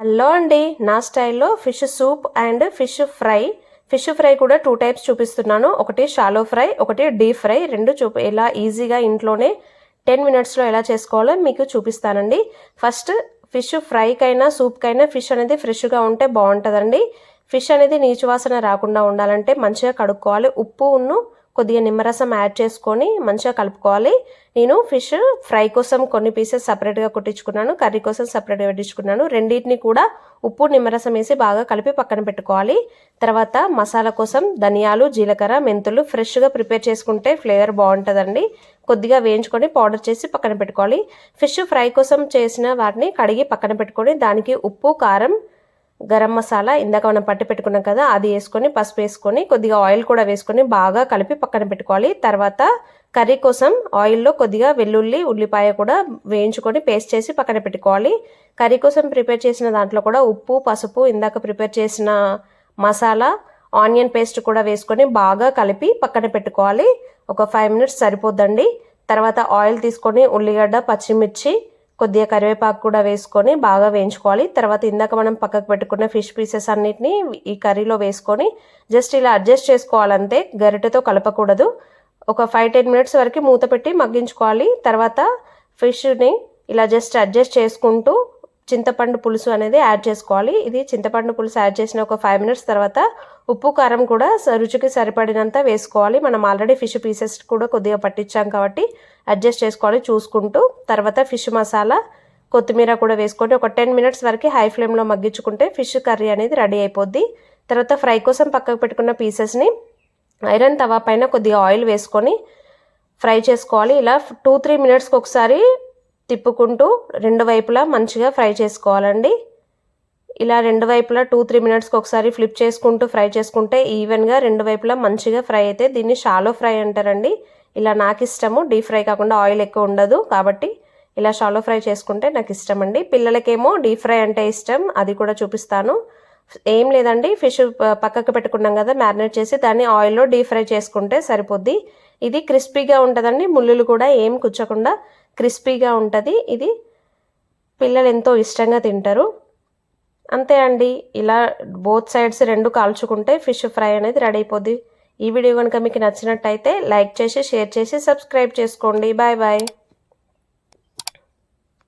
Hello అండి, నా స్టైల్లో fish soup and fish fry కూడా 2 టైప్స్ చూపిస్తున్నాను. ఒకటి షాలో ఫ్రై, ఒకటి డీప్ ఫ్రై. రెండు ఎలా ఈజీగా ఇంట్లోనే 10 మినిట్స్లో ఎలా చేసుకోవాలో మీకు చూపిస్తానండి. ఫస్ట్ ఫిష్ ఫ్రైకైనా సూప్కైనా ఫిష్ అనేది ఫ్రెష్గా ఉంటే బాగుంటుందండి. ఫిష్ అనేది నీచు వాసన రాకుండా ఉండాలంటే మంచిగా కడుక్కోవాలి. ఉప్పును కొద్దిగా నిమ్మరసం యాడ్ చేసుకొని మంచిగా కలుపుకోవాలి. నేను ఫిష్ ఫ్రై కోసం కొన్ని పీసెస్ సపరేట్గా కొట్టించుకున్నాను, కర్రీ కోసం సపరేట్గా పెట్టించుకున్నాను. రెండింటిని కూడా ఉప్పు నిమ్మరసం వేసి బాగా కలిపి పక్కన పెట్టుకోవాలి. తర్వాత మసాలా కోసం ధనియాలు, జీలకర్ర, మెంతులు ఫ్రెష్గా ప్రిపేర్ చేసుకుంటే ఫ్లేవర్ బాగుంటుందండి. కొద్దిగా వేయించుకొని పౌడర్ చేసి పక్కన పెట్టుకోవాలి. ఫిష్ ఫ్రై కోసం చేసిన వాటిని కడిగి పక్కన పెట్టుకొని దానికి ఉప్పు, కారం, గరం మసాలా ఇందాక మనం పట్టి పెట్టుకున్నాం కదా, అది వేసుకొని పసుపు వేసుకొని కొద్దిగా ఆయిల్ కూడా వేసుకొని బాగా కలిపి పక్కన పెట్టుకోవాలి. తర్వాత కర్రీ కోసం ఆయిల్లో కొద్దిగా వెల్లుల్లి, ఉల్లిపాయ కూడా వేయించుకొని పేస్ట్ చేసి పక్కన పెట్టుకోవాలి. కర్రీ కోసం ప్రిపేర్ చేసిన దాంట్లో కూడా ఉప్పు, పసుపు, ఇందాక ప్రిపేర్ చేసిన మసాలా, ఆనియన్ పేస్ట్ కూడా వేసుకొని బాగా కలిపి పక్కన పెట్టుకోవాలి. ఒక 5 మినిట్స్ సరిపోద్దండి. తర్వాత ఆయిల్ తీసుకొని ఉల్లిగడ్డ, పచ్చిమిర్చి, కొద్దిగా కరివేపాకు కూడా వేసుకొని బాగా వేయించుకోవాలి. తర్వాత ఇందాక మనం పక్కకు పెట్టుకున్న ఫిష్ పీసెస్ అన్నిటిని ఈ కర్రీలో వేసుకొని జస్ట్ ఇలా అడ్జస్ట్ చేసుకోవాలంతే, గరిటెతో కలపకూడదు. ఒక 5-10 మినిట్స్ వరకు మూత పెట్టి మగ్గించుకోవాలి. తర్వాత ఫిష్ని ఇలా జస్ట్ అడ్జస్ట్ చేసుకుంటూ చింతపండు పులుసు అనేది యాడ్ చేసుకోవాలి. ఇది చింతపండు పులుసు యాడ్ చేసిన ఒక 5 మినిట్స్ తర్వాత ఉప్పు, కారం కూడా రుచికి సరిపడినంత వేసుకోవాలి. మనం ఆల్రెడీ ఫిష్ పీసెస్ కూడా కొద్దిగా పట్టించాం కాబట్టి అడ్జస్ట్ చేసుకోవాలి చూసుకుంటూ. తర్వాత ఫిష్ మసాలా, కొత్తిమీర కూడా వేసుకొని ఒక 10 మినిట్స్ వరకు హై ఫ్లేమ్లో మగ్గించుకుంటే ఫిష్ కర్రీ అనేది రెడీ అయిపోద్ది. తర్వాత ఫ్రై కోసం పక్కకు పెట్టుకున్న పీసెస్ని ఐరన్ తవా పైన కొద్దిగా ఆయిల్ వేసుకొని ఫ్రై చేసుకోవాలి. ఇలా 2-3 మినిట్స్కి ఒకసారి తిప్పుకుంటూ రెండు వైపులా మంచిగా ఫ్రై చేసుకోవాలండి. ఇలా రెండు వైపులా 2-3 మినిట్స్కి ఒకసారి ఫ్లిప్ చేసుకుంటూ ఫ్రై చేసుకుంటే ఈవెన్గా రెండు వైపులా మంచిగా ఫ్రై అయితే దీన్ని షాలో ఫ్రై అంటారండి. ఇలా నాకు ఇష్టము, డీప్ ఫ్రై కాకుండా ఆయిల్ ఎక్కువ ఉండదు కాబట్టి ఇలా షాలో ఫ్రై చేసుకుంటే నాకు ఇష్టం అండి. పిల్లలకేమో డీప్ ఫ్రై అంటే ఇష్టం, అది కూడా చూపిస్తాను. ఏం లేదండి, ఫిష్ పక్కకు పెట్టుకున్నాం కదా మ్యారినేట్ చేసి, దాన్ని ఆయిల్లో డీప్ ఫ్రై చేసుకుంటే సరిపోద్ది. ఇది క్రిస్పీగా ఉంటుందండి, ముళ్ళులు కూడా ఏం కుచ్చకుండా క్రిస్పీగా ఉంటుంది. ఇది పిల్లలు ఎంతో ఇష్టంగా తింటారు. అంతే అండి, ఇలా బోత్ సైడ్స్ రెండు కాల్చుకుంటే ఫిష్ ఫ్రై అనేది రెడీ అయిపోద్ది. ఈ వీడియో కనుక మీకు నచ్చినట్టయితే లైక్ చేసి, షేర్ చేసి, సబ్స్క్రైబ్ చేసుకోండి. Bye bye.